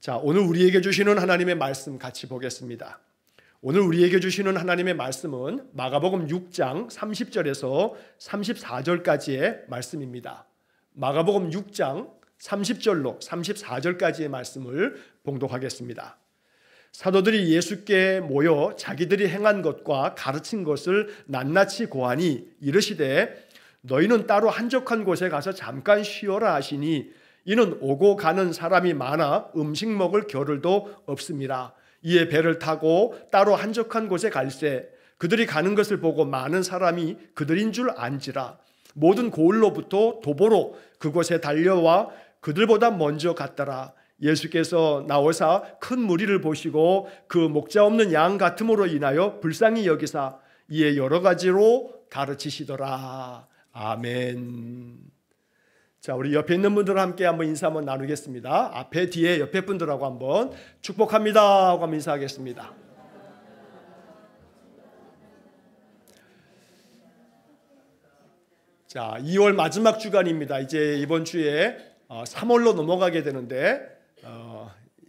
자, 오늘 우리에게 주시는 하나님의 말씀 같이 보겠습니다. 오늘 우리에게 주시는 하나님의 말씀은 마가복음 6장 30절에서 34절까지의 말씀입니다. 마가복음 6장 30절로 34절까지의 말씀을 봉독하겠습니다. 사도들이 예수께 모여 자기들이 행한 것과 가르친 것을 낱낱이 고하니 이르시되 너희는 따로 한적한 곳에 가서 잠깐 쉬어라 하시니 이는 오고 가는 사람이 많아 음식 먹을 겨를도 없습니다. 이에 배를 타고 따로 한적한 곳에 갈새 그들이 가는 것을 보고 많은 사람이 그들인 줄 안지라. 모든 고을로부터 도보로 그곳에 달려와 그들보다 먼저 갔더라. 예수께서 나오사 큰 무리를 보시고 그 목자 없는 양 같음으로 인하여 불쌍히 여기사 이에 여러 가지로 가르치시더라. 아멘. 자, 우리 옆에 있는 분들과 함께 한번 인사 한번 나누겠습니다. 앞에 뒤에 옆에 분들하고 한번 축복합니다 하고 한번 인사하겠습니다. 자, 2월 마지막 주간입니다. 이제 이번 주에 3월로 넘어가게 되는데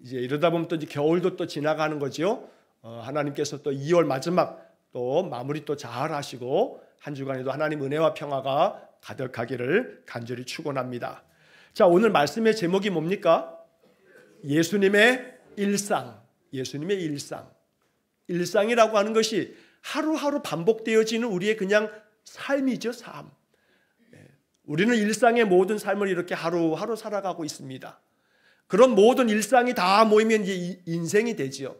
이제 이러다 보면 또 이제 겨울도 또 지나가는 거죠. 하나님께서 또 2월 마지막 또 마무리 또 잘 하시고 한 주간에도 하나님 은혜와 평화가 가득하기를 간절히 축원합니다. 자, 오늘 말씀의 제목이 뭡니까? 예수님의 일상. 예수님의 일상. 일상이라고 하는 것이 하루하루 반복되어지는 우리의 그냥 삶이죠, 삶. 우리는 일상의 모든 삶을 이렇게 하루하루 살아가고 있습니다. 그런 모든 일상이 다 모이면 이제 인생이 되지요.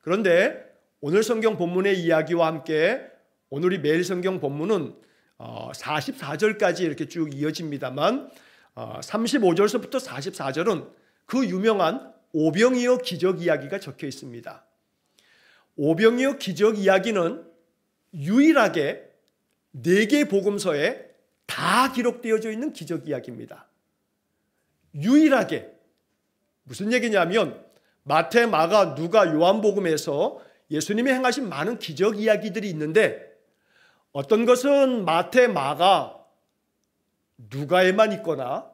그런데 오늘 성경 본문의 이야기와 함께 오늘이 매일 성경 본문은 44절까지 이렇게 쭉 이어집니다만 35절서부터 44절은 그 유명한 오병이어 기적 이야기가 적혀 있습니다. 오병이어 기적 이야기는 유일하게 4개 복음서에 다 기록되어져 있는 기적 이야기입니다. 유일하게. 무슨 얘기냐면 마태, 마가, 누가, 요한복음에서 예수님이 행하신 많은 기적 이야기들이 있는데 어떤 것은 마태, 마가, 누가에만 있거나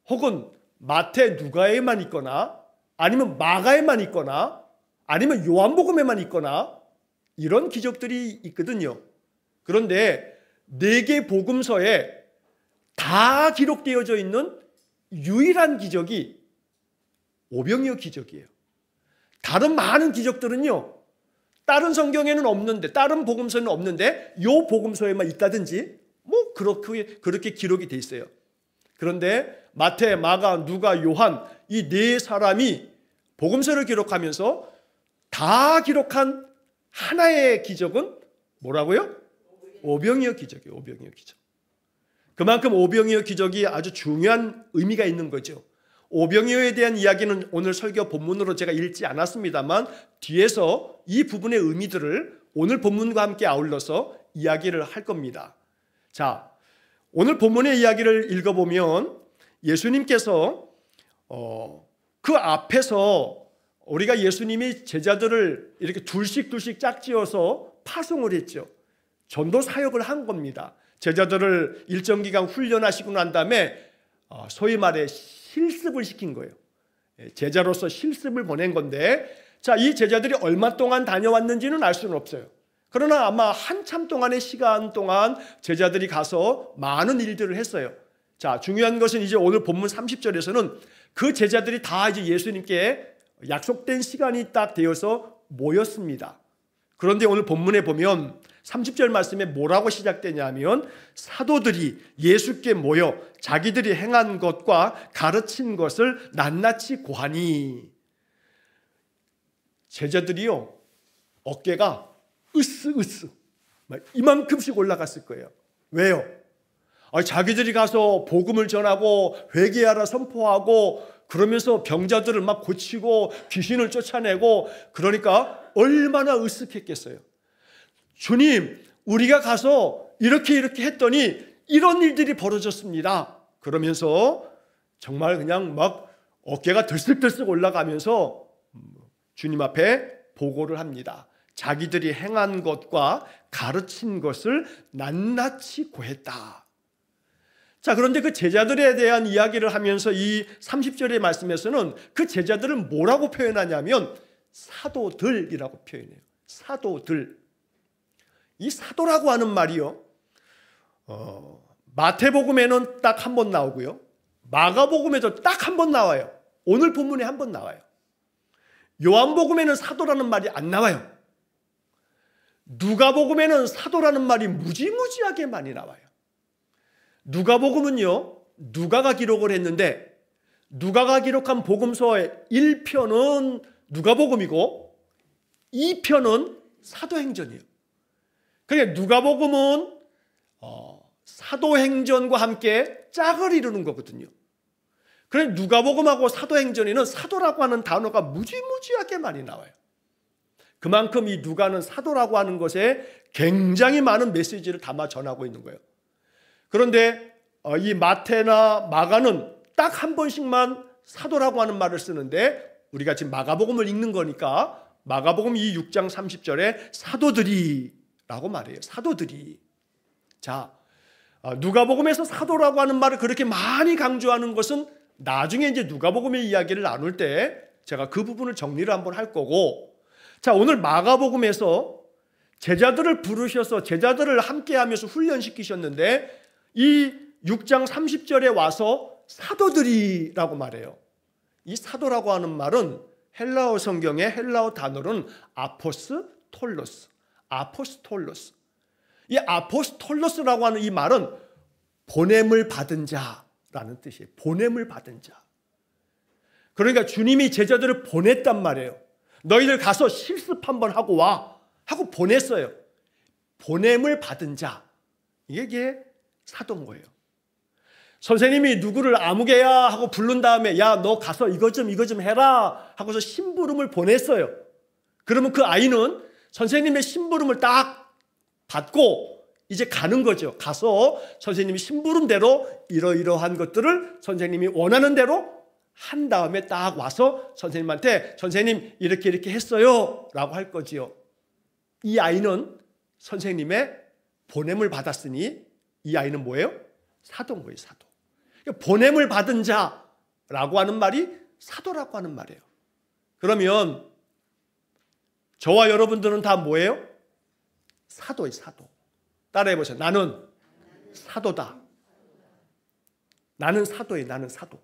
혹은 마태, 누가에만 있거나 아니면 마가에만 있거나 아니면 요한복음에만 있거나 이런 기적들이 있거든요. 그런데 4개 복음서에 다 기록되어져 있는 유일한 기적이 오병이어 기적이에요. 다른 많은 기적들은요, 다른 성경에는 없는데, 다른 복음서에는 없는데 요 복음서에만 있다든지 뭐 그렇게 기록이 돼 있어요. 그런데 마태, 마가, 누가, 요한 이 4사람이 복음서를 기록하면서 다 기록한 하나의 기적은 뭐라고요? 오병이어 기적이에요. 오병이어 기적. 그만큼 오병이어 기적이 아주 중요한 의미가 있는 거죠. 오병이어에 대한 이야기는 오늘 설교 본문으로 제가 읽지 않았습니다만 뒤에서 이 부분의 의미들을 오늘 본문과 함께 아울러서 이야기를 할 겁니다. 자, 오늘 본문의 이야기를 읽어보면 예수님께서 그 앞에서 우리가 예수님이 제자들을 이렇게 둘씩 짝지어서 파송을 했죠. 전도 사역을 한 겁니다. 제자들을 일정 기간 훈련하시고 난 다음에 소위 말해 실습을 시킨 거예요. 제자로서 실습을 보낸 건데, 자, 이 제자들이 얼마 동안 다녀왔는지는 알 수는 없어요. 그러나 아마 한참 동안의 시간 동안 제자들이 가서 많은 일들을 했어요. 자, 중요한 것은 이제 오늘 본문 30절에서는 그 제자들이 다 이제 예수님께 약속된 시간이 딱 되어서 모였습니다. 그런데 오늘 본문에 보면 30절 말씀에 뭐라고 시작되냐면 사도들이 예수께 모여 자기들이 행한 것과 가르친 것을 낱낱이 고하니, 제자들이요 어깨가 으스으스 이만큼씩 올라갔을 거예요. 왜요? 자기들이 가서 복음을 전하고 회개하라 선포하고 그러면서 병자들을 막 고치고 귀신을 쫓아내고, 그러니까 얼마나 으쓱했겠어요. 주님, 우리가 가서 이렇게 했더니 이런 일들이 벌어졌습니다. 그러면서 정말 그냥 막 어깨가 들썩들썩 올라가면서 주님 앞에 보고를 합니다. 자기들이 행한 것과 가르친 것을 낱낱이 고했다. 자, 그런데 그 제자들에 대한 이야기를 하면서 이 30절의 말씀에서는 그 제자들을 뭐라고 표현하냐면 사도들이라고 표현해요. 사도들. 이 사도라고 하는 말이요, 마태복음에는 딱 한 번 나오고요, 마가복음에도 딱 한 번 나와요. 오늘 본문에 한 번 나와요. 요한복음에는 사도라는 말이 안 나와요. 누가복음에는 사도라는 말이 무지무지하게 많이 나와요. 누가복음은요, 누가가 기록을 했는데 누가가 기록한 복음서의 1편은 누가복음이고 2편은 사도행전이에요. 그러니까 누가복음은 사도행전과 함께 짝을 이루는 거거든요. 그래서 누가복음하고 사도행전에는 사도라고 하는 단어가 무지무지하게 많이 나와요. 그만큼 이 누가는 사도라고 하는 것에 굉장히 많은 메시지를 담아 전하고 있는 거예요. 그런데 이 마태나 마가는 딱 한 번씩만 사도라고 하는 말을 쓰는데, 우리가 지금 마가복음을 읽는 거니까 마가복음 이 6장 30절에 사도들이라고 말해요. 사도들이. 자, 누가복음에서 사도라고 하는 말을 그렇게 많이 강조하는 것은 나중에 이제 누가복음의 이야기를 나눌 때 제가 그 부분을 정리를 한번 할 거고, 자, 오늘 마가복음에서 제자들을 부르셔서 제자들을 함께하면서 훈련시키셨는데 이 6장 30절에 와서 사도들이라고 말해요. 이 사도라고 하는 말은 헬라어 성경의 헬라어 단어는 아포스톨로스. 아포스톨로스. 이 아포스톨로스라고 하는 이 말은 보냄을 받은 자라는 뜻이에요. 보냄을 받은 자. 그러니까 주님이 제자들을 보냈단 말이에요. 너희들 가서 실습 한번 하고 와 하고 보냈어요. 보냄을 받은 자. 이게 사도인 거예요. 선생님이 누구를 아무개야 하고 부른 다음에 야, 너 가서 이거 좀 해라 하고서 심부름을 보냈어요. 그러면 그 아이는 선생님의 심부름을 딱 받고 이제 가는 거죠. 가서 선생님이 심부름대로 이러이러한 것들을 선생님이 원하는 대로 한 다음에 딱 와서 선생님한테 선생님 이렇게 했어요 라고 할 거지요. 이 아이는 선생님의 보냄을 받았으니 이 아이는 뭐예요? 사도인 거예요. 사도. 보냄을 받은 자라고 하는 말이 사도라고 하는 말이에요. 그러면 저와 여러분들은 다 뭐예요? 사도예요. 사도. 따라해 보세요. 나는 사도다. 나는 사도예요. 나는 사도.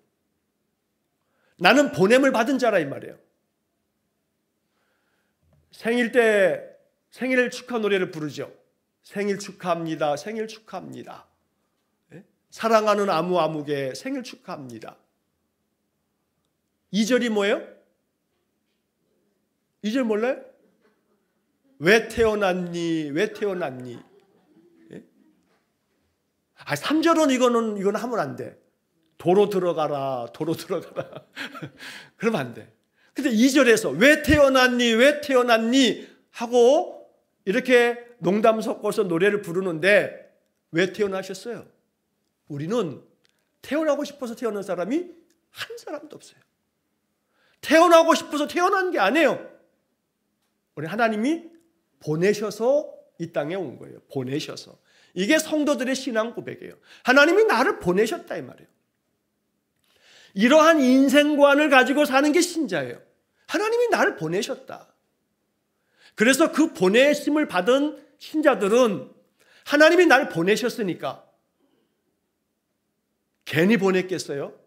나는 보냄을 받은 자라 이 말이에요. 생일 때 생일 축하 노래를 부르죠. 생일 축하합니다. 생일 축하합니다. 사랑하는 아무개 생일 축하합니다. 2절이 뭐예요? 2절 몰라요? 왜 태어났니? 왜 태어났니? 3절은 이거는 하면 안 돼. 도로 들어가라. 도로 들어가라. 그러면 안 돼. 근데 2절에서 왜 태어났니? 왜 태어났니? 하고 이렇게 농담 섞어서 노래를 부르는데 왜 태어나셨어요? 우리는 태어나고 싶어서 태어난 사람이 한 사람도 없어요. 태어나고 싶어서 태어난 게 아니에요. 우리 하나님이 보내셔서 이 땅에 온 거예요. 보내셔서. 이게 성도들의 신앙 고백이에요. 하나님이 나를 보내셨다 이 말이에요. 이러한 인생관을 가지고 사는 게 신자예요. 하나님이 나를 보내셨다. 그래서 그 보내심을 받은 신자들은 하나님이 나를 보내셨으니까 괜히 보냈겠어요?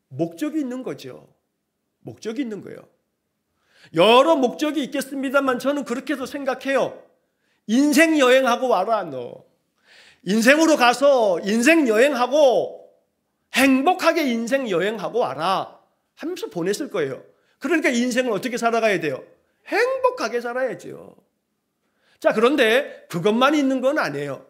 목적이 있는 거죠. 목적이 있는 거예요. 여러 목적이 있겠습니다만 저는 그렇게도 생각해요. 인생 여행하고 와라 너. 인생으로 가서 인생 여행하고 행복하게 인생 여행하고 와라 하면서 보냈을 거예요. 그러니까 인생을 어떻게 살아가야 돼요? 행복하게 살아야죠. 자, 그런데 그것만 있는 건 아니에요.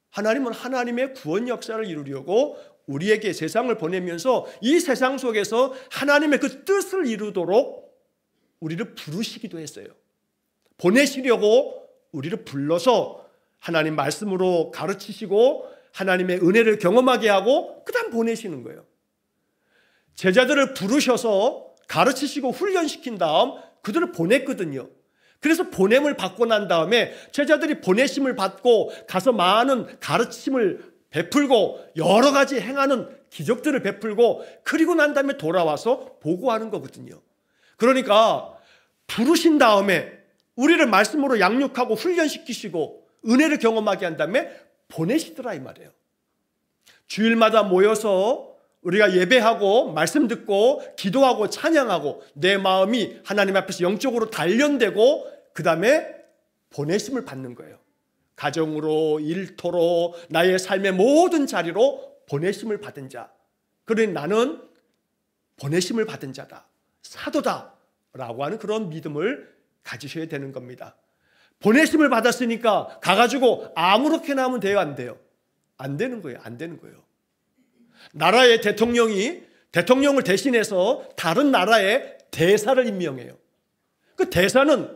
하나님은 하나님의 구원 역사를 이루려고 우리에게 세상을 보내면서 이 세상 속에서 하나님의 그 뜻을 이루도록 우리를 부르시기도 했어요. 보내시려고 우리를 불러서 하나님 말씀으로 가르치시고 하나님의 은혜를 경험하게 하고 그 다음 보내시는 거예요. 제자들을 부르셔서 가르치시고 훈련시킨 다음 그들을 보냈거든요. 그래서 보냄을 받고 난 다음에 제자들이 보내심을 받고 가서 많은 가르침을 베풀고 여러 가지 행하는 기적들을 베풀고 그리고 난 다음에 돌아와서 보고하는 거거든요. 그러니까 부르신 다음에 우리를 말씀으로 양육하고 훈련시키시고 은혜를 경험하게 한 다음에 보내시더라 이 말이에요. 주일마다 모여서 우리가 예배하고 말씀 듣고 기도하고 찬양하고 내 마음이 하나님 앞에서 영적으로 단련되고 그 다음에 보내심을 받는 거예요. 가정으로, 일터로, 나의 삶의 모든 자리로 보내심을 받은 자. 그러니 나는 보내심을 받은 자다, 사도다 라고 하는 그런 믿음을 가지셔야 되는 겁니다. 보내심을 받았으니까 가가지고 아무렇게나 하면 돼요, 안 돼요? 안 되는 거예요. 안 되는 거예요. 나라의 대통령이 대통령을 대신해서 다른 나라의 대사를 임명해요. 그 대사는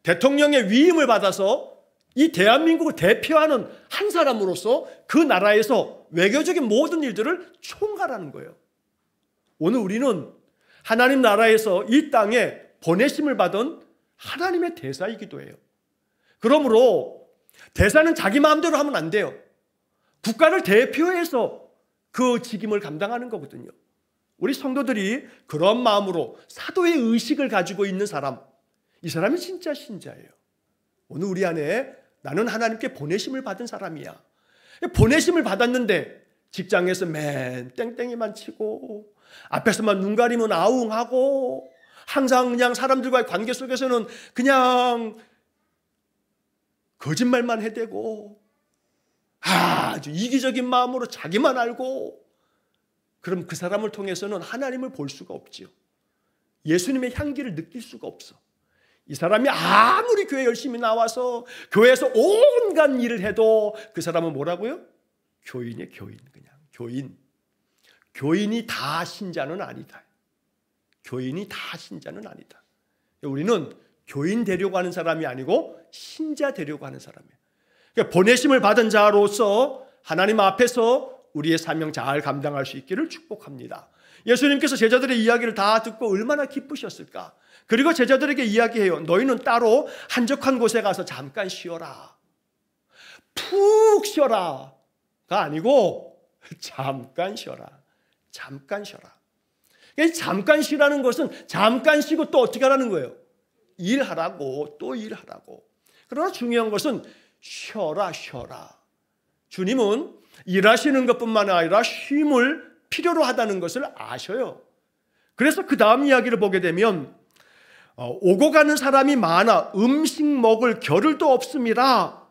대통령의 위임을 받아서 이 대한민국을 대표하는 한 사람으로서 그 나라에서 외교적인 모든 일들을 총괄하는 거예요. 오늘 우리는 하나님 나라에서 이 땅에 보내심을 받은 하나님의 대사이기도 해요. 그러므로 대사는 자기 마음대로 하면 안 돼요. 국가를 대표해서 그 직임을 감당하는 거거든요. 우리 성도들이 그런 마음으로 사도의 의식을 가지고 있는 사람, 이 사람이 진짜 신자예요. 오늘 우리 안에 나는 하나님께 보내심을 받은 사람이야. 보내심을 받았는데 직장에서 맨 땡땡이만 치고 앞에서만 눈 가리면 아웅하고 항상 그냥 사람들과의 관계 속에서는 그냥 거짓말만 해대고 아주 이기적인 마음으로 자기만 알고, 그럼 그 사람을 통해서는 하나님을 볼 수가 없지요. 예수님의 향기를 느낄 수가 없어. 이 사람이 아무리 교회 열심히 나와서 교회에서 온갖 일을 해도 그 사람은 뭐라고요? 교인이에요. 교인. 그냥 교인. 교인이 다 신자는 아니다. 교인이 다 신자는 아니다. 우리는 교인 되려고 하는 사람이 아니고 신자 되려고 하는 사람이에요. 그러니까 보내심을 받은 자로서 하나님 앞에서 우리의 사명 잘 감당할 수 있기를 축복합니다. 예수님께서 제자들의 이야기를 다 듣고 얼마나 기쁘셨을까. 그리고 제자들에게 이야기해요. 너희는 따로 한적한 곳에 가서 잠깐 쉬어라. 푹 쉬어라 가 아니고 잠깐 쉬어라. 잠깐 쉬어라. 잠깐 쉬라는 것은 잠깐 쉬고 또 어떻게 하라는 거예요? 일하라고, 또 일하라고. 그러나 중요한 것은 쉬어라, 쉬어라. 주님은 일하시는 것뿐만 아니라 쉼을 필요로 하다는 것을 아셔요. 그래서 그 다음 이야기를 보게 되면 오고 가는 사람이 많아 음식 먹을 겨를도 없습니다.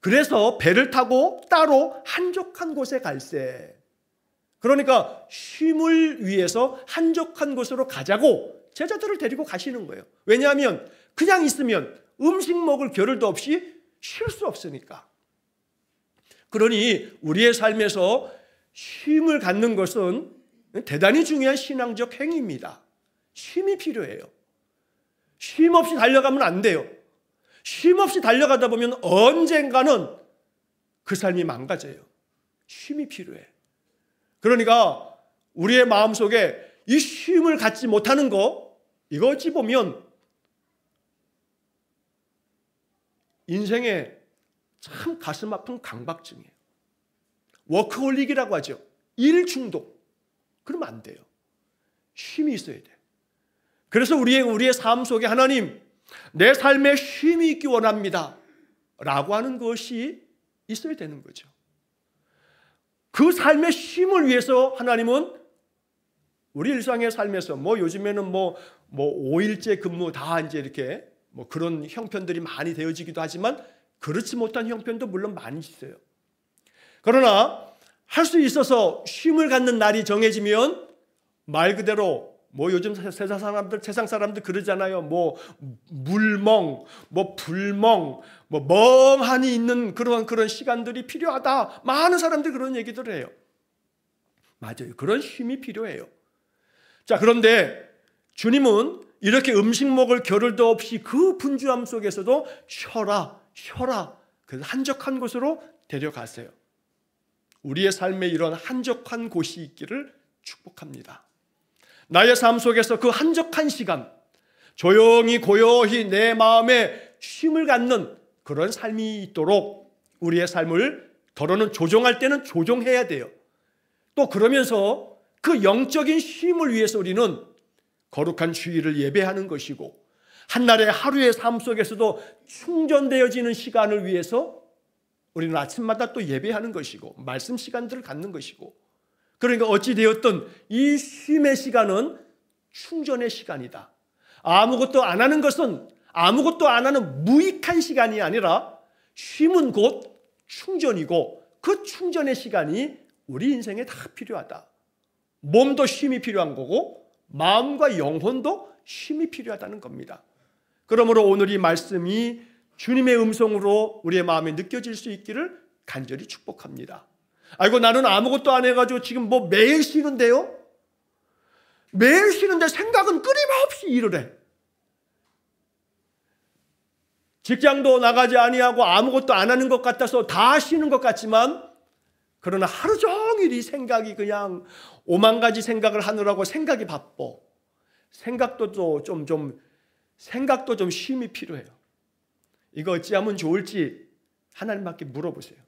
그래서 배를 타고 따로 한적한 곳에 갈세. 그러니까 쉼을 위해서 한적한 곳으로 가자고 제자들을 데리고 가시는 거예요. 왜냐하면 그냥 있으면 음식 먹을 겨를도 없이 쉴 수 없으니까. 그러니 우리의 삶에서 쉼을 갖는 것은 대단히 중요한 신앙적 행위입니다. 쉼이 필요해요. 쉼 없이 달려가면 안 돼요. 쉼 없이 달려가다 보면 언젠가는 그 삶이 망가져요. 쉼이 필요해. 그러니까 우리의 마음속에 이 쉼을 갖지 못하는 거, 이거 어찌 보면 인생의 참 가슴 아픈 강박증이에요. 워크홀릭이라고 하죠. 일 중독. 그러면 안 돼요. 쉼이 있어야 돼요. 그래서 우리의 삶 속에 하나님, 내 삶에 쉼이 있기 원합니다 라고 하는 것이 있어야 되는 거죠. 그 삶의 쉼을 위해서 하나님은 우리 일상의 삶에서 요즘에는 5일째 근무 다 이제 이렇게 그런 형편들이 많이 되어지기도 하지만 그렇지 못한 형편도 물론 많이 있어요. 그러나 할 수 있어서 쉼을 갖는 날이 정해지면 말 그대로 요즘 세상 사람들 그러잖아요. 물멍, 불멍, 멍하니 있는 그런 시간들이 필요하다. 많은 사람들이 그런 얘기들을 해요. 맞아요. 그런 쉼이 필요해요. 자, 그런데 주님은 이렇게 음식 먹을 겨를도 없이 그 분주함 속에서도 쉬어라. 그래서 한적한 곳으로 데려가세요. 우리의 삶에 이런 한적한 곳이 있기를 축복합니다. 나의 삶 속에서 그 한적한 시간, 조용히 고요히 내 마음에 쉼을 갖는 그런 삶이 있도록 우리의 삶을 더러는 조종할 때는 조종해야 돼요. 또 그러면서 그 영적인 쉼을 위해서 우리는 거룩한 주일을 예배하는 것이고, 한날의 하루의 삶 속에서도 충전되어지는 시간을 위해서 우리는 아침마다 또 예배하는 것이고, 말씀 시간들을 갖는 것이고, 그러니까 어찌되었든 이 쉼의 시간은 충전의 시간이다. 아무것도 안 하는 것은, 아무것도 안 하는 무익한 시간이 아니라 쉼은 곧 충전이고, 그 충전의 시간이 우리 인생에 다 필요하다. 몸도 쉼이 필요한 거고 마음과 영혼도 쉼이 필요하다는 겁니다. 그러므로 오늘 이 말씀이 주님의 음성으로 우리의 마음에 느껴질 수 있기를 간절히 축복합니다. 아이고, 나는 아무것도 안 해가지고 지금 뭐 매일 쉬는데요? 매일 쉬는데 생각은 끊임없이 일을 해. 직장도 나가지 아니하고 아무것도 안 하는 것 같아서 다 쉬는 것 같지만, 그러나 하루 종일 이 생각이 그냥 5만 가지 생각을 하느라고 생각이 바빠. 생각도 좀 쉼이 필요해요. 이거 어찌하면 좋을지 하나님께 물어보세요.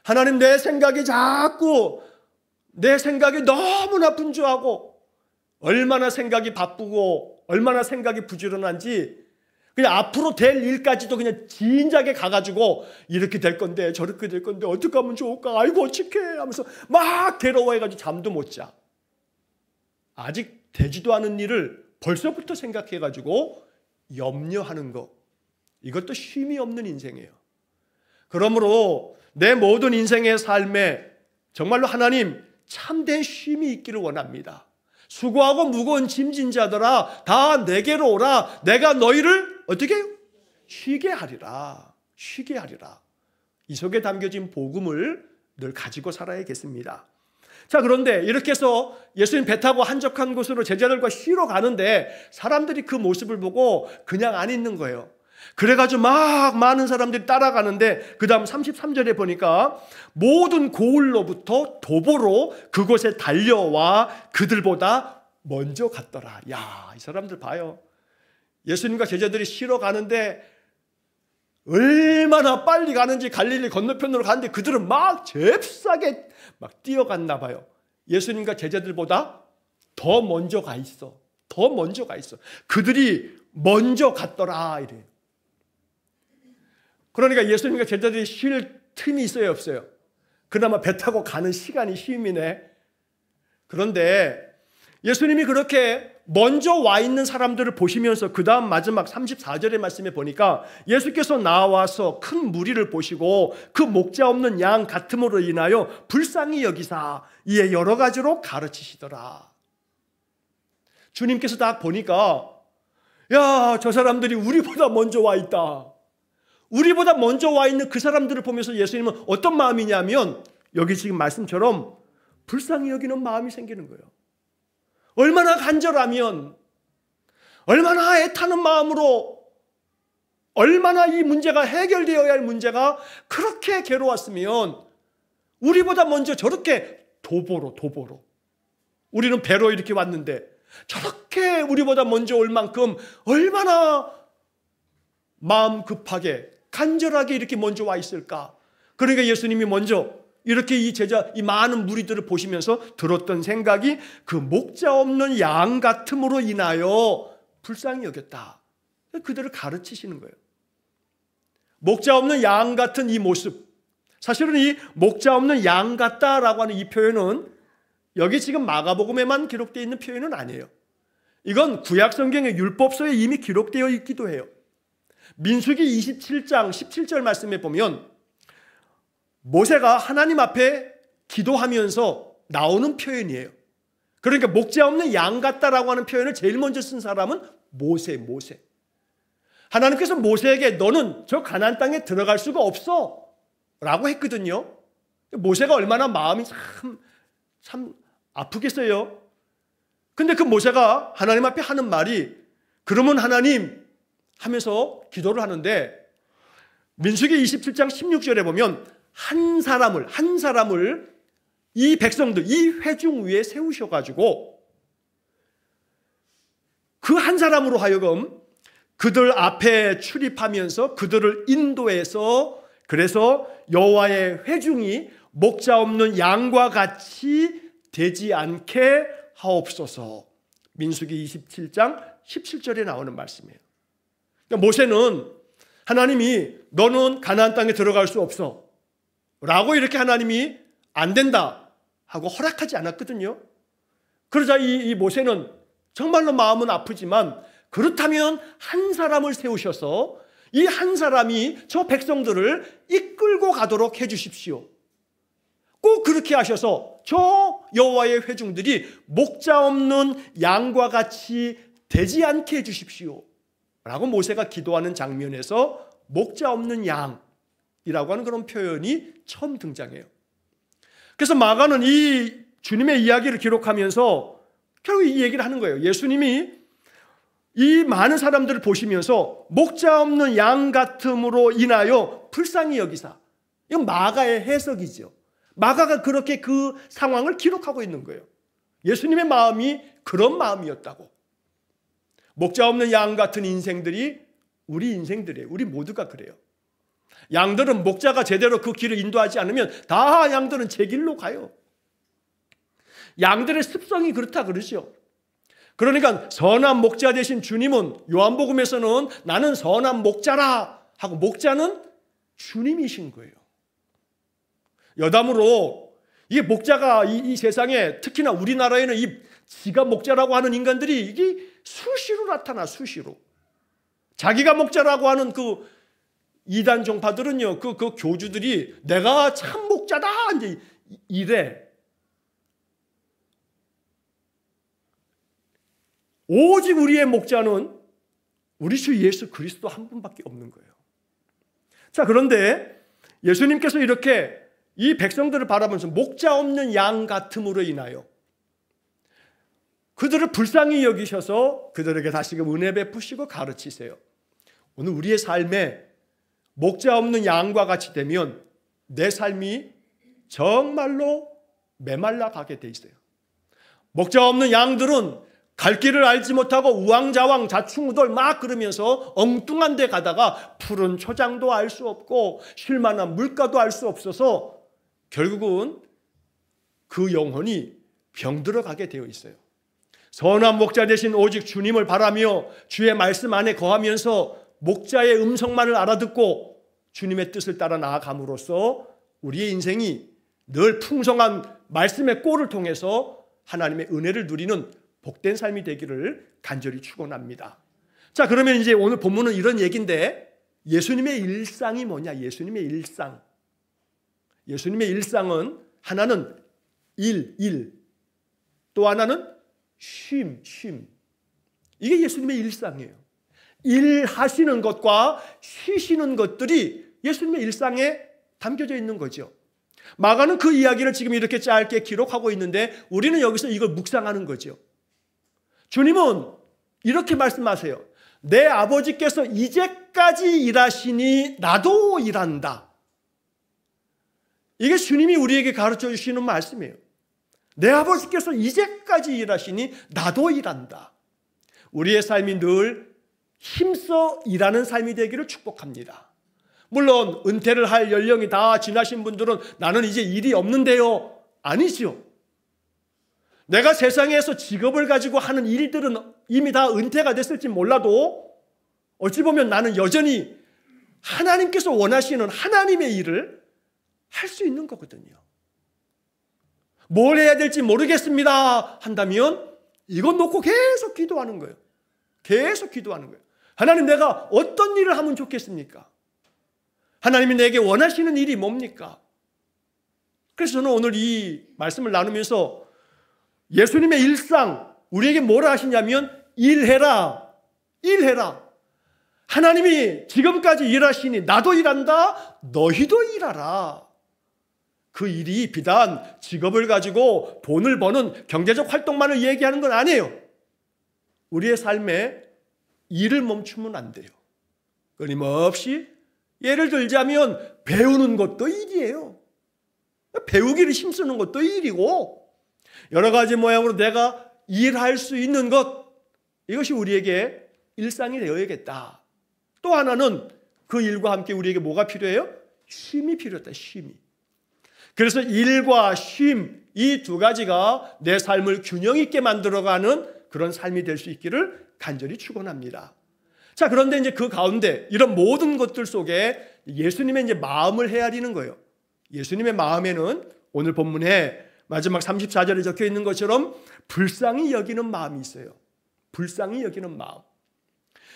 하나님, 내 생각이 너무나 분주하고, 얼마나 생각이 바쁘고 얼마나 생각이 부지런한지, 그냥 앞으로 될 일까지도 그냥 진작에 가가지고 이렇게 될 건데 저렇게 될 건데 어떻게 하면 좋을까, 아이고 어떡해 하면서 막 괴로워해가지고 잠도 못 자. 아직 되지도 않은 일을 벌써부터 생각해가지고 염려하는 거, 이것도 쉼이 없는 인생이에요. 그러므로 내 모든 인생의 삶에 정말로 하나님 참된 쉼이 있기를 원합니다. 수고하고 무거운 짐진 자들아 다 내게로 오라. 내가 너희를 어떻게 해요? 쉬게 하리라. 쉬게 하리라. 이 속에 담겨진 복음을 늘 가지고 살아야겠습니다. 자, 그런데 이렇게 해서 예수님 배 타고 한적한 곳으로 제자들과 쉬러 가는데 사람들이 그 모습을 보고 그냥 안 있는 거예요. 그래가지고 막 많은 사람들이 따라가는데, 그 다음 33절에 보니까 모든 고을로부터 도보로 그곳에 달려와 그들보다 먼저 갔더라. 야, 이 사람들 봐요. 예수님과 제자들이 쉬러 가는데 얼마나 빨리 가는지, 갈릴리 건너편으로 가는데 그들은 막 잽싸게 막 뛰어갔나 봐요. 예수님과 제자들보다 더 먼저 가 있어. 더 먼저 가 있어. 그들이 먼저 갔더라 이래요. 그러니까 예수님과 제자들이 쉴 틈이 있어요, 없어요? 그나마 배 타고 가는 시간이 쉼이네. 그런데 예수님이 그렇게 먼저 와 있는 사람들을 보시면서 그 다음 마지막 34절의 말씀에 보니까 예수께서 나와서 큰 무리를 보시고 그 목자 없는 양 같음으로 인하여 불쌍히 여기사 이에 여러 가지로 가르치시더라. 주님께서 딱 보니까, 야, 저 사람들이 우리보다 먼저 와 있다. 우리보다 먼저 와 있는 그 사람들을 보면서 예수님은 어떤 마음이냐면, 여기 지금 말씀처럼 불쌍히 여기는 마음이 생기는 거예요. 얼마나 간절하면, 얼마나 애타는 마음으로, 얼마나 이 문제가 해결되어야 할 문제가 그렇게 괴로웠으면 우리보다 먼저 저렇게 도보로 우리는 배로 이렇게 왔는데 저렇게 우리보다 먼저 올 만큼 얼마나 마음 급하게 간절하게 이렇게 먼저 와 있을까. 그러니까 예수님이 먼저 이렇게 이 많은 무리들을 보시면서 들었던 생각이 그 목자 없는 양 같음으로 인하여 불쌍히 여겼다. 그들을 가르치시는 거예요. 목자 없는 양 같은 이 모습, 사실은 이 목자 없는 양 같다라고 하는 이 표현은 여기 지금 마가복음에만 기록되어 있는 표현은 아니에요. 이건 구약 성경의 율법서에 이미 기록되어 있기도 해요. 민수기 27장 17절 말씀에 보면 모세가 하나님 앞에 기도하면서 나오는 표현이에요. 그러니까 목자 없는 양 같다라고 하는 표현을 제일 먼저 쓴 사람은 모세. 하나님께서 모세에게 너는 저 가나안 땅에 들어갈 수가 없어 라고 했거든요. 모세가 얼마나 마음이 참 아프겠어요. 근데 그 모세가 하나님 앞에 하는 말이 그러면 하나님 하면서 기도를 하는데, 민수기 27장 16절에 보면 한 사람을 이 백성들, 이 회중 위에 세우셔가지고 그 한 사람으로 하여금 그들 앞에 출입하면서 그들을 인도해서 그래서 여호와의 회중이 목자 없는 양과 같이 되지 않게 하옵소서. 민수기 27장 17절에 나오는 말씀이에요. 그러니까 모세는 하나님이 너는 가나안 땅에 들어갈 수 없어 라고 이렇게 하나님이 안 된다 하고 허락하지 않았거든요. 그러자 이 모세는 정말로 마음은 아프지만 그렇다면 한 사람을 세우셔서 이 한 사람이 저 백성들을 이끌고 가도록 해 주십시오. 꼭 그렇게 하셔서 저 여호와의 회중들이 목자 없는 양과 같이 되지 않게 해 주십시오 라고 모세가 기도하는 장면에서 목자 없는 양이라고 하는 그런 표현이 처음 등장해요. 그래서 마가는 이 주님의 이야기를 기록하면서 결국 이 얘기를 하는 거예요. 예수님이 이 많은 사람들을 보시면서 목자 없는 양 같음으로 인하여 불쌍히 여기사. 이건 마가의 해석이죠. 마가가 그렇게 그 상황을 기록하고 있는 거예요. 예수님의 마음이 그런 마음이었다고. 목자 없는 양 같은 인생들이 우리 인생들이에요. 우리 모두가 그래요. 양들은 목자가 제대로 그 길을 인도하지 않으면 다 양들은 제 길로 가요. 양들의 습성이 그렇다 그러죠. 그러니까 선한 목자 되신 주님은 요한복음에서는 나는 선한 목자라 하고 목자는 주님이신 거예요. 여담으로 이게 목자가 이 세상에 특히나 우리나라에는 이 지가 목자라고 하는 인간들이 이게 수시로 나타나 수시로. 자기가 목자라고 하는 그 이단 종파들은요 그 교주들이 내가 참 목자다 이제 이래. 오직 우리의 목자는 우리 주 예수 그리스도 한 분밖에 없는 거예요. 자, 그런데 예수님께서 이렇게 이 백성들을 바라보면서 목자 없는 양 같음으로 인하여 그들을 불쌍히 여기셔서 그들에게 다시금 은혜 베푸시고 가르치세요. 오늘 우리의 삶에 목자 없는 양과 같이 되면 내 삶이 정말로 메말라 가게 돼 있어요. 목자 없는 양들은 갈 길을 알지 못하고 우왕좌왕 좌충우돌 막 그러면서 엉뚱한 데 가다가 푸른 초장도 알 수 없고 쉴만한 물가도 알 수 없어서 결국은 그 영혼이 병들어 가게 되어 있어요. 선한 목자 되신 오직 주님을 바라며 주의 말씀 안에 거하면서 목자의 음성만을 알아듣고 주님의 뜻을 따라 나아감으로써 우리의 인생이 늘 풍성한 말씀의 꼴을 통해서 하나님의 은혜를 누리는 복된 삶이 되기를 간절히 축원합니다. 자, 그러면 이제 오늘 본문은 이런 얘기인데 예수님의 일상이 뭐냐? 예수님의 일상. 예수님의 일상은 하나는 일. 또 하나는 쉼. 이게 예수님의 일상이에요. 일하시는 것과 쉬시는 것들이 예수님의 일상에 담겨져 있는 거죠. 마가는 그 이야기를 지금 이렇게 짧게 기록하고 있는데 우리는 여기서 이걸 묵상하는 거죠. 주님은 이렇게 말씀하세요. 내 아버지께서 이제까지 일하시니 나도 일한다. 이게 주님이 우리에게 가르쳐 주시는 말씀이에요. 내 아버지께서 이제까지 일하시니 나도 일한다. 우리의 삶이 늘 힘써 일하는 삶이 되기를 축복합니다. 물론 은퇴를 할 연령이 다 지나신 분들은 나는 이제 일이 없는데요. 아니죠. 내가 세상에서 직업을 가지고 하는 일들은 이미 다 은퇴가 됐을지 몰라도 어찌 보면 나는 여전히 하나님께서 원하시는 하나님의 일을 할 수 있는 거거든요. 뭘 해야 될지 모르겠습니다 한다면 이건 놓고 계속 기도하는 거예요. 계속 기도하는 거예요. 하나님, 내가 어떤 일을 하면 좋겠습니까? 하나님이 내게 원하시는 일이 뭡니까? 그래서 저는 오늘 이 말씀을 나누면서 예수님의 일상, 우리에게 뭐라 하시냐면 일해라. 하나님이 지금까지 일하시니 나도 일한다. 너희도 일하라. 그 일이 비단 직업을 가지고 돈을 버는 경제적 활동만을 얘기하는 건 아니에요. 우리의 삶에 일을 멈추면 안 돼요. 끊임없이 예를 들자면 배우는 것도 일이에요. 배우기를 힘쓰는 것도 일이고 여러 가지 모양으로 내가 일할 수 있는 것, 이것이 우리에게 일상이 되어야겠다. 또 하나는 그 일과 함께 우리에게 뭐가 필요해요? 쉼이 필요하다. 쉼이. 그래서 일과 쉼, 이 두 가지가 내 삶을 균형 있게 만들어가는 그런 삶이 될 수 있기를 간절히 축원합니다. 자, 그런데 이제 그 가운데 이런 모든 것들 속에 예수님의 이제 마음을 헤아리는 거예요. 예수님의 마음에는 오늘 본문에 마지막 34절에 적혀 있는 것처럼 불쌍히 여기는 마음이 있어요. 불쌍히 여기는 마음.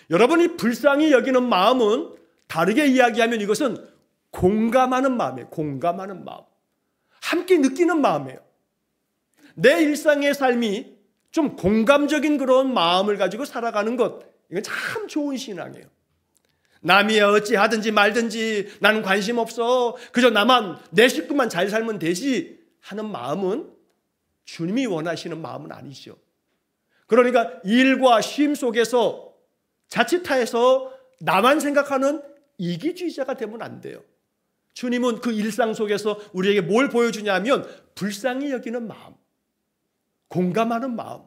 여러분이 불쌍히 여기는 마음은 다르게 이야기하면 이것은 공감하는 마음이에요. 공감하는 마음. 함께 느끼는 마음이에요. 내 일상의 삶이 좀 공감적인 그런 마음을 가지고 살아가는 것, 이건 참 좋은 신앙이에요. 남이야 어찌하든지 말든지 나는 관심 없어, 그저 나만 내 식구만 잘 살면 되지 하는 마음은 주님이 원하시는 마음은 아니죠. 그러니까 일과 쉼 속에서 자칫하여서 나만 생각하는 이기주의자가 되면 안 돼요. 주님은 그 일상 속에서 우리에게 뭘 보여주냐면 불쌍히 여기는 마음, 공감하는 마음.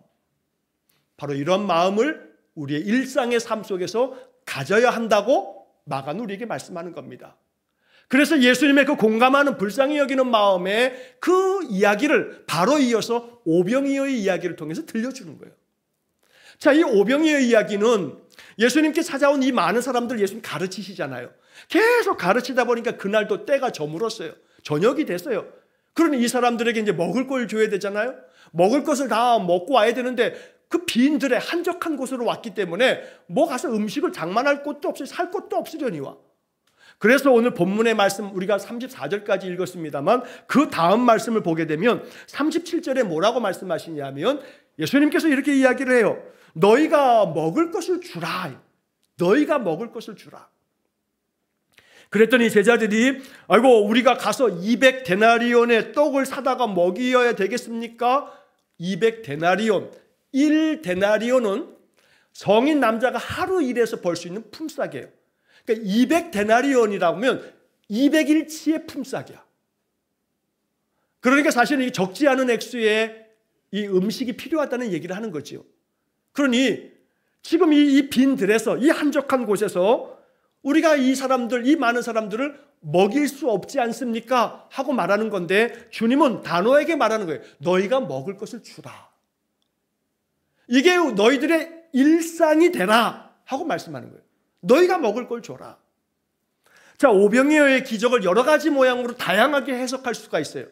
바로 이런 마음을 우리의 일상의 삶 속에서 가져야 한다고 마가는 우리에게 말씀하는 겁니다. 그래서 예수님의 그 공감하는 불쌍히 여기는 마음의 그 이야기를 바로 이어서 오병이어의 이야기를 통해서 들려주는 거예요. 자, 이 오병이어의 이야기는 예수님께 찾아온 이 많은 사람들 예수님 가르치시잖아요. 계속 가르치다 보니까 그날도 때가 저물었어요. 저녁이 됐어요. 그러니 이 사람들에게 이제 먹을 걸 줘야 되잖아요. 먹을 것을 다 먹고 와야 되는데 그 빈 들에 한적한 곳으로 왔기 때문에 뭐 가서 음식을 장만할 곳도 없이 살 곳도 없으려니 와. 그래서 오늘 본문의 말씀 우리가 34절까지 읽었습니다만 그 다음 말씀을 보게 되면 37절에 뭐라고 말씀하시냐면 예수님께서 이렇게 이야기를 해요. 너희가 먹을 것을 주라. 너희가 먹을 것을 주라. 그랬더니 제자들이 아이고 우리가 가서 200데나리온의 떡을 사다가 먹여야 되겠습니까? 200데나리온. 1데나리온은 성인 남자가 하루 일해서 벌 수 있는 품삯이에요. 그러니까 200데나리온이라고 하면 200일치의 품삯이야. 그러니까 사실은 적지 않은 액수의 이 음식이 필요하다는 얘기를 하는 거죠. 그러니 지금 이 빈 들에서 이 한적한 곳에서 우리가 이 사람들, 이 많은 사람들을 먹일 수 없지 않습니까? 하고 말하는 건데 주님은 단호하게 말하는 거예요. 너희가 먹을 것을 주라. 이게 너희들의 일상이 되라 하고 말씀하는 거예요. 너희가 먹을 걸 줘라. 자, 오병이어의 기적을 여러 가지 모양으로 다양하게 해석할 수가 있어요.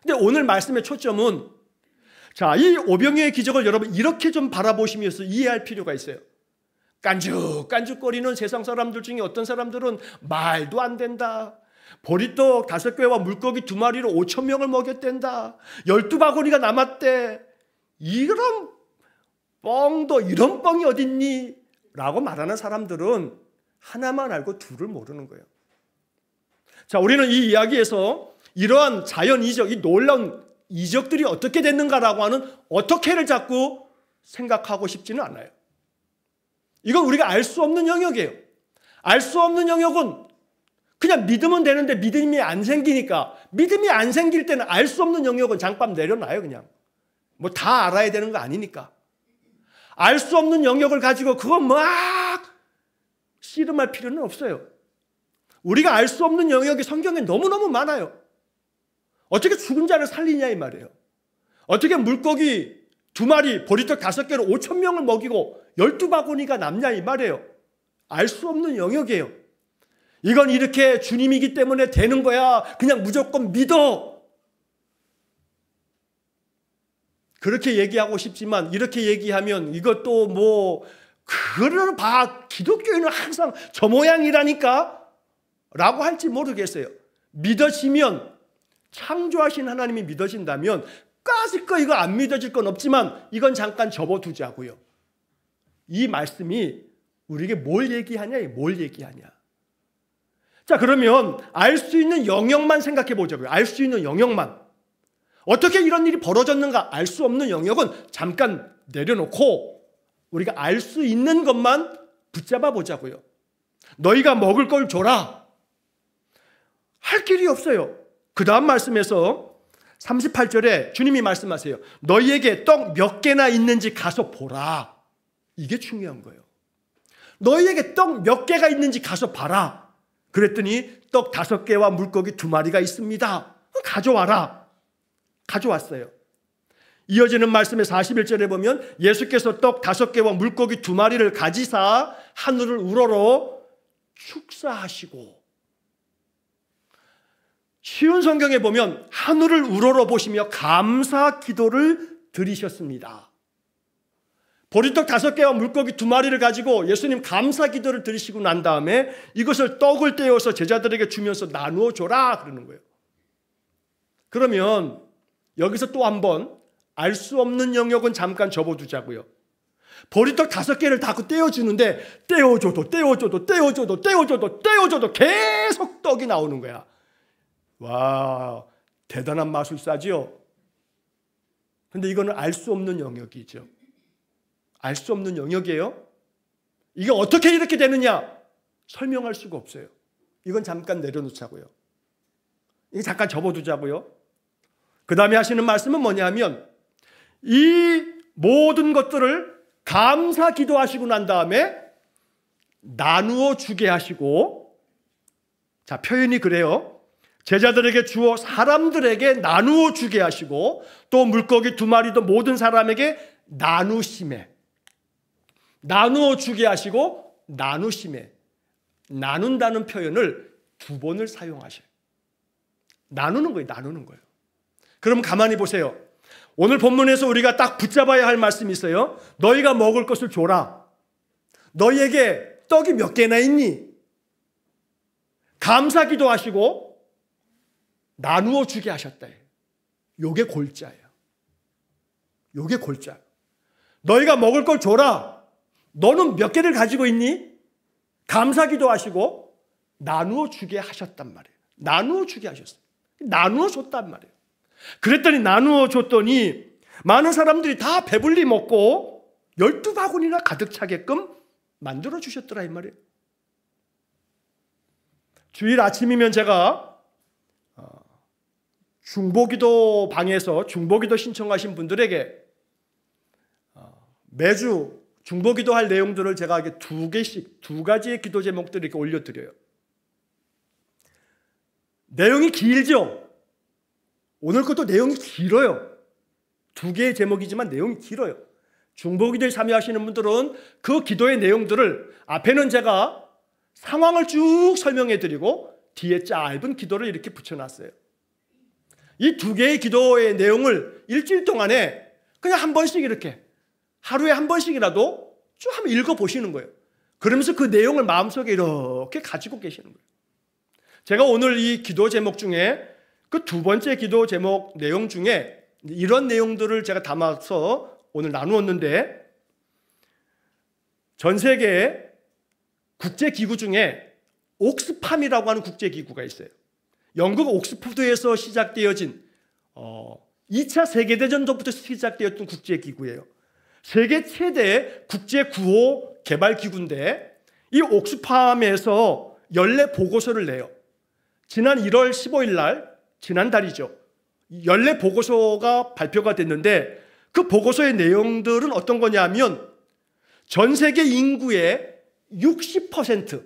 근데 오늘 말씀의 초점은 자, 이 오병이어의 기적을 여러분 이렇게 좀 바라보시면서 이해할 필요가 있어요. 깐죽깐죽거리는 세상 사람들 중에 어떤 사람들은 말도 안 된다. 보리떡 5개와 물고기 2마리로 5,000명을 먹였댄다. 12바구니가 남았대. 이런 뻥도 이런 뻥이 어딨니? 라고 말하는 사람들은 하나만 알고 둘을 모르는 거예요. 자, 우리는 이 이야기에서 이러한 자연 이적, 이 놀라운 이적들이 어떻게 됐는가라고 하는 어떻게를 자꾸 생각하고 싶지는 않아요. 이건 우리가 알 수 없는 영역이에요. 알 수 없는 영역은 그냥 믿으면 되는데 믿음이 안 생기니까 믿음이 안 생길 때는 알 수 없는 영역은 잠깐 내려놔요. 그냥 뭐 다 알아야 되는 거 아니니까. 알 수 없는 영역을 가지고 그거 막 씨름할 필요는 없어요. 우리가 알 수 없는 영역이 성경에 너무너무 많아요. 어떻게 죽은 자를 살리냐 이 말이에요. 어떻게 물고기 2마리, 보리떡 5개로 5,000명을 먹이고 12바구니가 남냐 이 말이에요. 알 수 없는 영역이에요. 이건 이렇게 주님이기 때문에 되는 거야. 그냥 무조건 믿어. 그렇게 얘기하고 싶지만 이렇게 얘기하면 이것도 뭐 그걸 봐. 기독교인은 항상 저 모양이라니까 라고 할지 모르겠어요. 믿어지면 창조하신 하나님이 믿어진다면 까짓거 이거 안 믿어질 건 없지만 이건 잠깐 접어두자고요. 이 말씀이 우리에게 뭘 얘기하냐? 뭘 얘기하냐? 자, 그러면 알 수 있는 영역만 생각해 보자고요. 알 수 있는 영역만. 어떻게 이런 일이 벌어졌는가? 알 수 없는 영역은 잠깐 내려놓고 우리가 알 수 있는 것만 붙잡아 보자고요. 너희가 먹을 걸 줘라. 할 길이 없어요. 그 다음 말씀에서 38절에 주님이 말씀하세요. 너희에게 떡 몇 개나 있는지 가서 보라. 이게 중요한 거예요. 너희에게 떡 몇 개가 있는지 가서 봐라. 그랬더니 떡 5개와 물고기 2마리가 있습니다. 가져와라. 가져왔어요. 이어지는 말씀의 41절에 보면 예수께서 떡 5개와 물고기 2마리를 가지사 하늘을 우러러 축사하시고, 쉬운 성경에 보면 하늘을 우러러 보시며 감사 기도를 드리셨습니다. 보리떡 5개와 물고기 2마리를 가지고 예수님 감사 기도를 드리시고 난 다음에 이것을 떡을 떼어서 제자들에게 주면서 나누어 줘라 그러는 거예요. 그러면 여기서 또 한번 알 수 없는 영역은 잠깐 접어두자고요. 보리떡 5개를 다 떼어주는데 떼어줘도 계속 떡이 나오는 거야. 와, 대단한 마술사지요. 근데 이거는 알 수 없는 영역이죠. 알 수 없는 영역이에요. 이게 어떻게 이렇게 되느냐? 설명할 수가 없어요. 이건 잠깐 내려놓자고요. 이거 잠깐 접어두자고요. 그 다음에 하시는 말씀은 뭐냐면 이 모든 것들을 감사 기도하시고 난 다음에 나누어 주게 하시고, 자, 표현이 그래요. 제자들에게 주어 사람들에게 나누어 주게 하시고, 또 물고기 2마리도 모든 사람에게 나누심에, 나누어 주게 하시고 나누심에, 나눈다는 표현을 2번을 사용하셔요. 나누는 거예요. 나누는 거예요. 그럼 가만히 보세요. 오늘 본문에서 우리가 딱 붙잡아야 할 말씀이 있어요. 너희가 먹을 것을 줘라. 너희에게 떡이 몇 개나 있니? 감사 기도하시고 나누어 주게 하셨다. 요게 골자예요. 요게 골자. 너희가 먹을 걸 줘라. 너는 몇 개를 가지고 있니? 감사 기도하시고 나누어 주게 하셨단 말이에요. 나누어 주게 하셨어요. 나누어 줬단 말이에요. 그랬더니 나누어 줬더니 많은 사람들이 다 배불리 먹고 12바구니나 가득 차게끔 만들어 주셨더라 이 말이에요. 주일 아침이면 제가 중보기도 방에서 중보기도 신청하신 분들에게 매주 중보기도 할 내용들을 제가 2개씩 2가지의 기도 제목들을 이렇게 올려드려요. 내용이 길죠? 오늘 것도 내용이 길어요. 2개의 제목이지만 내용이 길어요. 중보기도에 참여하시는 분들은 그 기도의 내용들을 앞에는 제가 상황을 쭉 설명해 드리고 뒤에 짧은 기도를 이렇게 붙여놨어요. 이 2개의 기도의 내용을 일주일 동안에 그냥 한 번씩 이렇게 하루에 한 번씩이라도 쭉 한번 읽어보시는 거예요. 그러면서 그 내용을 마음속에 이렇게 가지고 계시는 거예요. 제가 오늘 이 기도 제목 중에 그 2번째 기도 제목 내용 중에 이런 내용들을 제가 담아서 오늘 나누었는데, 전 세계 국제기구 중에 옥스팜이라고 하는 국제기구가 있어요. 영국 옥스포드에서 시작되어진 2차 세계대전부터 시작되었던 국제기구예요. 세계 최대 국제구호 개발기구인데 이 옥스팜에서 연례 보고서를 내요. 지난 1월 15일 날, 지난달이죠. 연례 보고서가 발표가 됐는데 그 보고서의 내용들은 어떤 거냐면 전 세계 인구의 60%,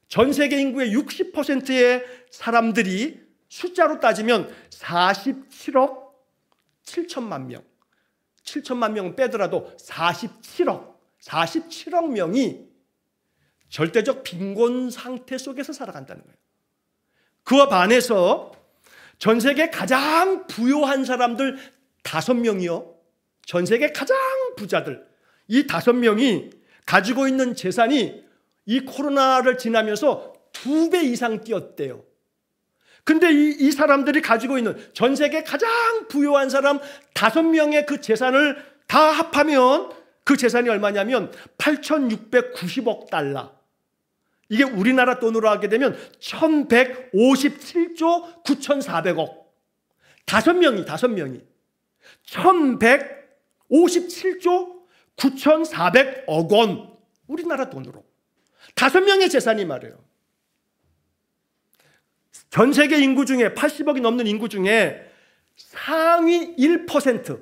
전 세계 인구의 60%의 사람들이 숫자로 따지면 47억 7천만 명, 7천만 명은 빼더라도 47억 명이 절대적 빈곤 상태 속에서 살아간다는 거예요. 그와 반해서 전 세계 가장 부유한 사람들 5명이요. 전 세계 가장 부자들, 이 5명이 가지고 있는 재산이 이 코로나를 지나면서 2배 이상 뛰었대요. 근데 이 사람들이 가지고 있는 전 세계 가장 부유한 사람 5명의 그 재산을 다 합하면 그 재산이 얼마냐면 8,690억 달러. 이게 우리나라 돈으로 하게 되면 1,157조 9,400억. 5명이 1,157조 9,400억 원. 우리나라 돈으로 5명의 재산이 말이에요. 전 세계 인구 중에 80억이 넘는 인구 중에 상위 1%,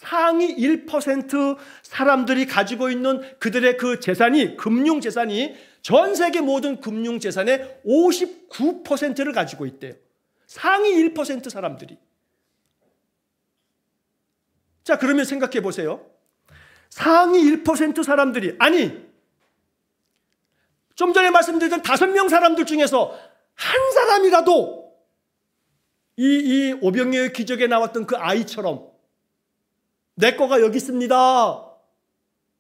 상위 1% 사람들이 가지고 있는 그들의 그 재산이, 금융재산이 전 세계 모든 금융재산의 59%를 가지고 있대요. 상위 1% 사람들이. 자, 그러면 생각해 보세요. 상위 1% 사람들이, 아니, 좀 전에 말씀드렸던 5명 사람들 중에서 한 사람이라도 이 오병이어의 기적에 나왔던 그 아이처럼 내 거가 여기 있습니다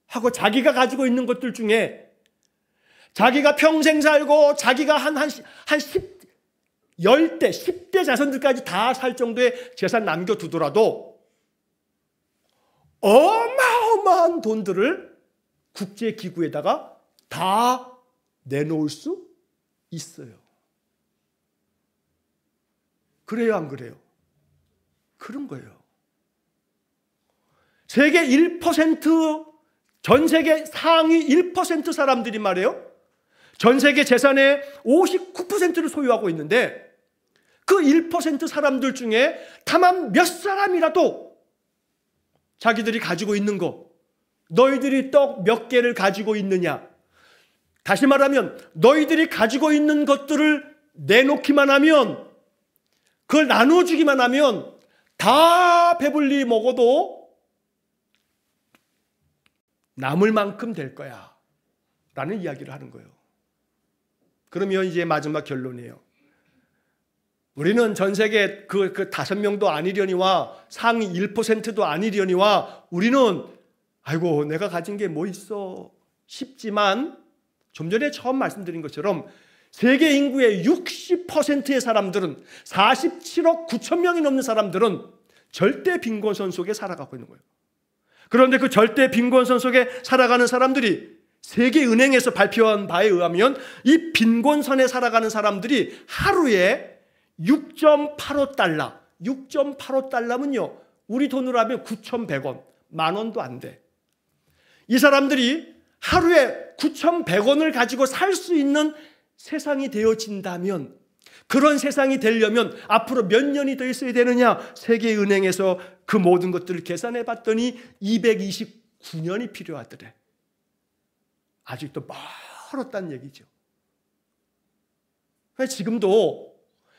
하고 자기가 가지고 있는 것들 중에 자기가 평생 살고 자기가 한 10대 10대 자손들까지 다 살 정도의 재산 남겨두더라도 어마어마한 돈들을 국제기구에다가 다 내놓을 수 있어요. 그래요, 안 그래요? 그런 거예요. 세계 1%, 전 세계 상위 1% 사람들이 말이에요. 전 세계 재산의 59%를 소유하고 있는데 그 1% 사람들 중에 다만 몇 사람이라도 자기들이 가지고 있는 거, 너희들이 떡 몇 개를 가지고 있느냐, 다시 말하면 너희들이 가지고 있는 것들을 내놓기만 하면, 그걸 나눠주기만 하면 다 배불리 먹어도 남을 만큼 될 거야 라는 이야기를 하는 거예요. 그러면 이제 마지막 결론이에요. 우리는 전 세계 그 5명도 아니려니와 상위 1%도 아니려니와 우리는 아이고 내가 가진 게 뭐 있어 싶지만, 좀 전에 처음 말씀드린 것처럼 세계 인구의 60%의 사람들은, 47억 9천 명이 넘는 사람들은 절대 빈곤선 속에 살아가고 있는 거예요. 그런데 그 절대 빈곤선 속에 살아가는 사람들이 세계은행에서 발표한 바에 의하면 이 빈곤선에 살아가는 사람들이 하루에 6.85달러, 6.85달러면요 우리 돈으로 하면 9,100원, 만 원도 안 돼. 이 사람들이 하루에 9,100원을 가지고 살 수 있는 세상이 되어진다면, 그런 세상이 되려면 앞으로 몇 년이 더 있어야 되느냐? 세계은행에서 그 모든 것들을 계산해 봤더니 229년이 필요하더래. 아직도 멀었다는 얘기죠. 지금도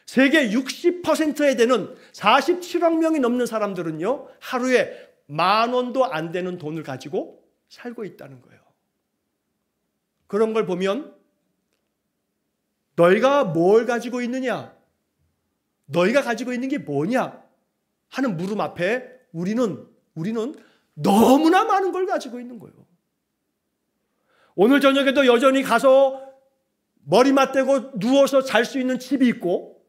세계 60%에 되는 47억 명이 넘는 사람들은요 하루에 만 원도 안 되는 돈을 가지고 살고 있다는 거예요. 그런 걸 보면 너희가 뭘 가지고 있느냐, 너희가 가지고 있는 게 뭐냐 하는 물음 앞에 우리는 너무나 많은 걸 가지고 있는 거예요. 오늘 저녁에도 여전히 가서 머리 맞대고 누워서 잘 수 있는 집이 있고,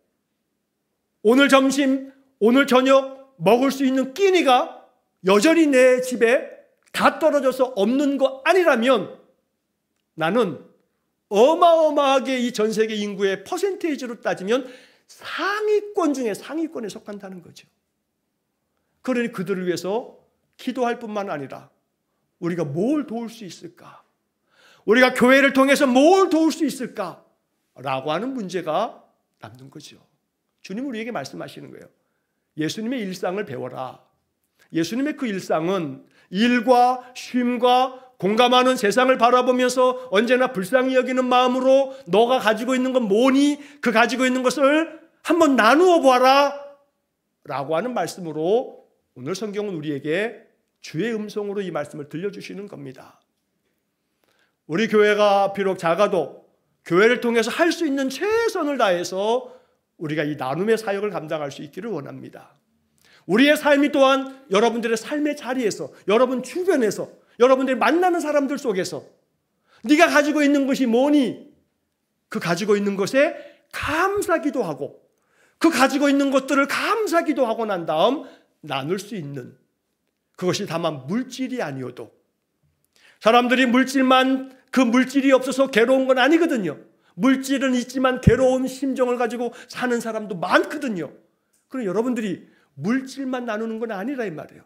오늘 점심, 오늘 저녁 먹을 수 있는 끼니가 여전히 내 집에 다 떨어져서 없는 거 아니라면 나는 어마어마하게 이 전 세계 인구의 퍼센테이지로 따지면 상위권 중에 상위권에 속한다는 거죠. 그러니 그들을 위해서 기도할 뿐만 아니라 우리가 뭘 도울 수 있을까? 우리가 교회를 통해서 뭘 도울 수 있을까? 라고 하는 문제가 남는 거죠. 주님 우리에게 말씀하시는 거예요. 예수님의 일상을 배워라. 예수님의 그 일상은 일과 쉼과 공감하는 세상을 바라보면서 언제나 불쌍히 여기는 마음으로 너가 가지고 있는 건 뭐니? 그 가지고 있는 것을 한번 나누어 보아라 라고 하는 말씀으로 오늘 성경은 우리에게 주의 음성으로 이 말씀을 들려주시는 겁니다. 우리 교회가 비록 작아도 교회를 통해서 할 수 있는 최선을 다해서 우리가 이 나눔의 사역을 감당할 수 있기를 원합니다. 우리의 삶이 또한 여러분들의 삶의 자리에서, 여러분 주변에서, 여러분들이 만나는 사람들 속에서 네가 가지고 있는 것이 뭐니? 그 가지고 있는 것에 감사기도 하고 그 가지고 있는 것들을 감사기도 하고 난 다음 나눌 수 있는, 그것이 다만 물질이 아니어도, 사람들이 그 물질이 없어서 괴로운 건 아니거든요. 물질은 있지만 괴로운 심정을 가지고 사는 사람도 많거든요. 그럼 여러분들이 물질만 나누는 건 아니라 이 말이에요.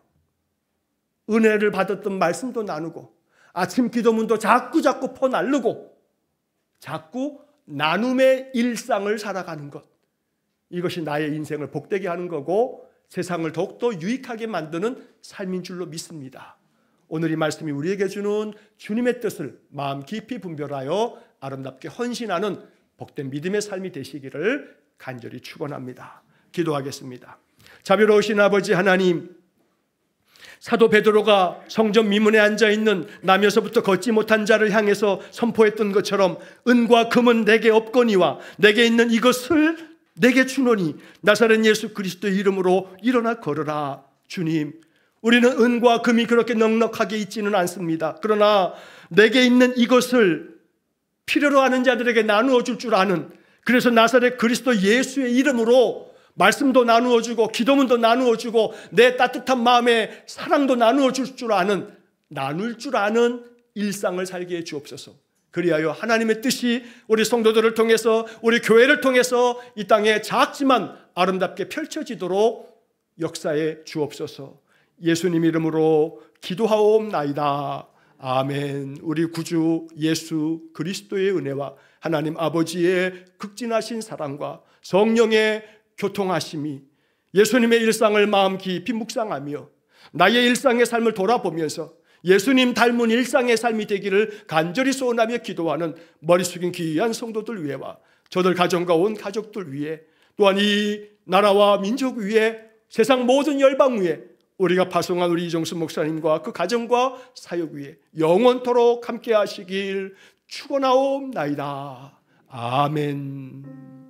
은혜를 받았던 말씀도 나누고 아침 기도문도 자꾸 퍼나르고 자꾸 나눔의 일상을 살아가는 것, 이것이 나의 인생을 복되게 하는 거고 세상을 더욱더 유익하게 만드는 삶인 줄로 믿습니다. 오늘 이 말씀이 우리에게 주는 주님의 뜻을 마음 깊이 분별하여 아름답게 헌신하는 복된 믿음의 삶이 되시기를 간절히 축원합니다. 기도하겠습니다. 자비로우신 아버지 하나님, 사도 베드로가 성전 미문에 앉아있는 남에서부터 걷지 못한 자를 향해서 선포했던 것처럼 은과 금은 내게 없거니와 내게 있는 이것을 내게 주노니 나사렛 예수 그리스도의 이름으로 일어나 걸으라. 주님, 우리는 은과 금이 그렇게 넉넉하게 있지는 않습니다. 그러나 내게 있는 이것을 필요로 하는 자들에게 나누어 줄 줄 아는, 그래서 나사렛 그리스도 예수의 이름으로 말씀도 나누어 주고 기도문도 나누어 주고 내 따뜻한 마음에 사랑도 나누어 줄 줄 아는, 나눌 줄 아는 일상을 살게 해 주옵소서. 그리하여 하나님의 뜻이 우리 성도들을 통해서, 우리 교회를 통해서 이 땅에 작지만 아름답게 펼쳐지도록 역사해 주옵소서. 예수님 이름으로 기도하옵나이다. 아멘. 우리 구주 예수 그리스도의 은혜와 하나님 아버지의 극진하신 사랑과 성령의 교통하심이 예수님의 일상을 마음 깊이 묵상하며 나의 일상의 삶을 돌아보면서 예수님 닮은 일상의 삶이 되기를 간절히 소원하며 기도하는 머리 숙인 귀한 성도들 위해와 저들 가정과 온 가족들 위해, 또한 이 나라와 민족 위에, 세상 모든 열방 위에 우리가 파송한 우리 이정수 목사님과 그 가정과 사역 위에 영원토록 함께 하시길 축원하옵나이다. 아멘.